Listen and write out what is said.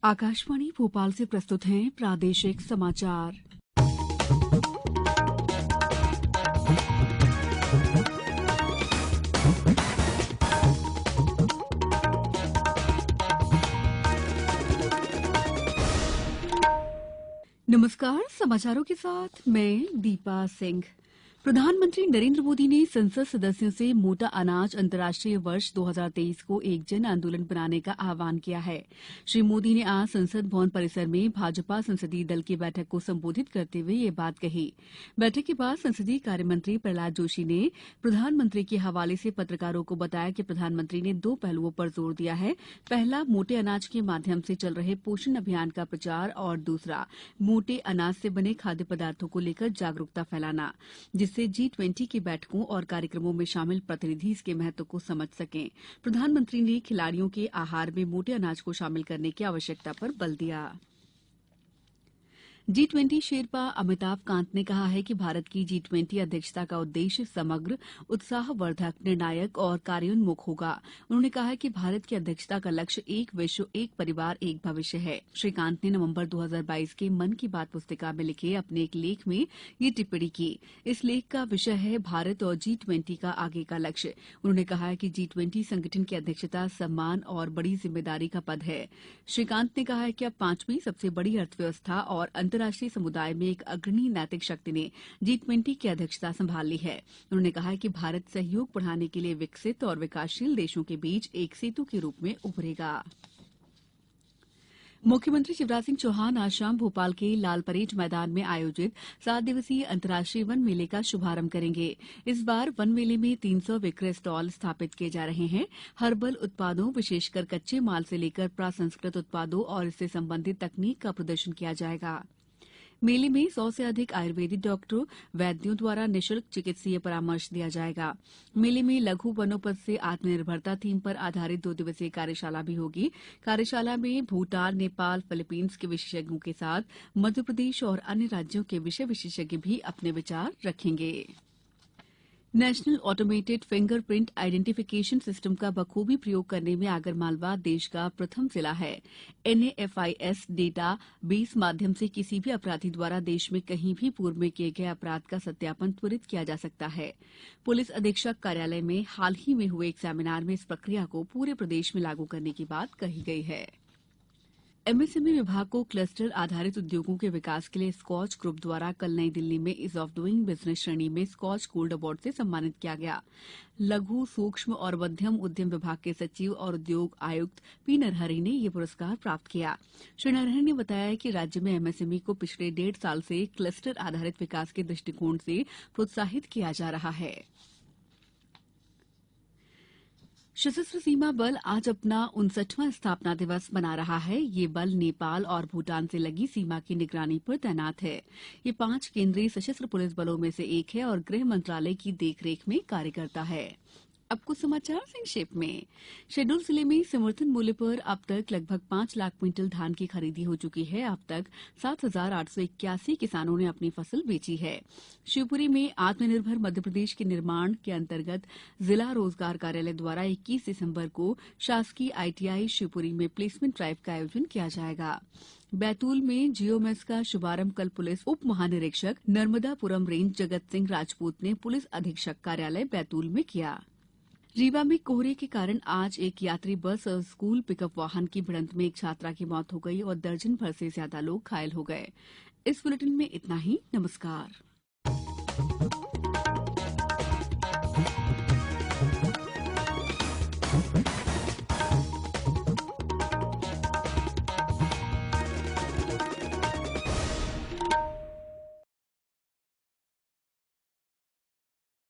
आकाशवाणी भोपाल से प्रस्तुत हैं प्रादेशिक समाचार। नमस्कार, समाचारों के साथ मैं दीपा सिंह। प्रधानमंत्री नरेंद्र मोदी ने संसद सदस्यों से मोटा अनाज अंतर्राष्ट्रीय वर्ष 2023 को एक जन आंदोलन बनाने का आह्वान किया है। श्री मोदी ने आज संसद भवन परिसर में भाजपा संसदीय दल की बैठक को संबोधित करते हुए ये बात कही। बैठक के बाद संसदीय कार्य मंत्री प्रहलाद जोशी ने प्रधानमंत्री के हवाले से पत्रकारों को बताया कि प्रधानमंत्री ने दो पहलुओं पर जोर दिया है। पहला, मोटे अनाज के माध्यम से चल रहे पोषण अभियान का प्रचार और दूसरा, मोटे अनाज से बने खाद्य पदार्थों को लेकर जागरूकता फैलाना, जिससे G20 की बैठकों और कार्यक्रमों में शामिल प्रतिनिधि इसके महत्व को समझ सकें। प्रधानमंत्री ने खिलाड़ियों के आहार में मोटे अनाज को शामिल करने की आवश्यकता पर बल दिया। G20 शेरपा अमिताभ कांत ने कहा है कि भारत की G20 अध्यक्षता का उद्देश्य समग्र, उत्साहवर्धक, निर्णायक और कार्योन्मुख होगा। उन्होंने कहा कि भारत की अध्यक्षता का लक्ष्य एक विश्व, एक परिवार, एक भविष्य है। श्री कांत ने नवंबर 2022 के मन की बात पुस्तिका में लिखे अपने एक लेख में ये टिप्पणी की। इस लेख का विषय है भारत और G20 का आगे का लक्ष्य। उन्होंने कहा कि G20 संगठन की अध्यक्षता सम्मान और बड़ी जिम्मेदारी का पद है। श्री कांत ने कहा कि अब पांचवी सबसे बड़ी अर्थव्यवस्था और अंतर्राष्ट्रीय समुदाय में एक अग्रणी नैतिक शक्ति ने G20 की अध्यक्षता संभाल ली है। उन्होंने कहा कि भारत सहयोग बढ़ाने के लिए विकसित और विकासशील देशों के बीच एक सेतु के रूप में उभरेगा। मुख्यमंत्री शिवराज सिंह चौहान आज शाम भोपाल के लाल परेड मैदान में आयोजित 7 दिवसीय अंतर्राष्ट्रीय वन मेले का शुभारंभ करेंगे। इस बार वन मेले में 300 विक्रय स्टॉल स्थापित किए जा रहे हैं। हर्बल उत्पादों, विशेषकर कच्चे माल से लेकर प्रसंस्कृत उत्पादों और इससे संबंधित तकनीक का प्रदर्शन किया जाएगा। मेले में 100 से अधिक आयुर्वेदिक डॉक्टरों, वैद्यों द्वारा निःशुल्क चिकित्सीय परामर्श दिया जाएगा। मेले में लघु वनोपज से आत्मनिर्भरता थीम पर आधारित 2 दिवसीय कार्यशाला भी होगी। कार्यशाला में भूटान, नेपाल, फिलीपींस के विशेषज्ञों के साथ मध्य प्रदेश और अन्य राज्यों के विषय विशेषज्ञ भी अपने विचार रखेंगे। National automated fingerprint identification system का बखूबी प्रयोग करने में आगरमालवा देश का प्रथम जिला है। NAFIS डेटा बेस माध्यम से किसी भी अपराधी द्वारा देश में कहीं भी पूर्व में किए गए अपराध का सत्यापन त्वरित किया जा सकता है। पुलिस अधीक्षक कार्यालय में हाल ही में हुए एक सेमिनार में इस प्रक्रिया को पूरे प्रदेश में लागू करने की बात कही गई है। MSME विभाग को क्लस्टर आधारित उद्योगों के विकास के लिए स्कॉच ग्रुप द्वारा कल नई दिल्ली में ईज ऑफ डूइंग बिजनेस श्रेणी में स्कॉच गोल्ड अवार्ड से सम्मानित किया गया। लघु, सूक्ष्म और मध्यम उद्यम विभाग के सचिव और उद्योग आयुक्त P नरहरि ने ये पुरस्कार प्राप्त किया। श्री नरहरि ने बताया कि राज्य में MSME को पिछले 1.5 साल से क्लस्टर आधारित विकास के दृष्टिकोण से प्रोत्साहित किया जा रहा है। सशस्त्र सीमा बल आज अपना 59वां स्थापना दिवस मना रहा है। ये बल नेपाल और भूटान से लगी सीमा की निगरानी पर तैनात है। ये 5 केंद्रीय सशस्त्र पुलिस बलों में से एक है और गृह मंत्रालय की देखरेख में कार्य करता है। अब कुछ समाचार संक्षेप में। शहडोल जिले में समर्थन मूल्य पर अब तक लगभग 5 लाख क्विंटल धान की खरीदी हो चुकी है। अब तक 7,881 किसानों ने अपनी फसल बेची है। शिवपुरी में आत्मनिर्भर मध्यप्रदेश के निर्माण के अंतर्गत जिला रोजगार कार्यालय द्वारा 21 दिसंबर को शासकीय ITI शिवपुरी में प्लेसमेंट ड्राइव का आयोजन किया जाएगा। बैतूल में जियोमेस का शुभारंभ कल पुलिस उप महानिरीक्षक नर्मदापुरम रेंज जगत सिंह राजपूत ने पुलिस अधीक्षक कार्यालय बैतूल में किया। रीवा में कोहरे के कारण आज एक यात्री बस और स्कूल पिकअप वाहन की भिड़ंत में एक छात्रा की मौत हो गई और दर्जन भर से ज्यादा लोग घायल हो गए। इस बुलेटिन में इतना ही। नमस्कार।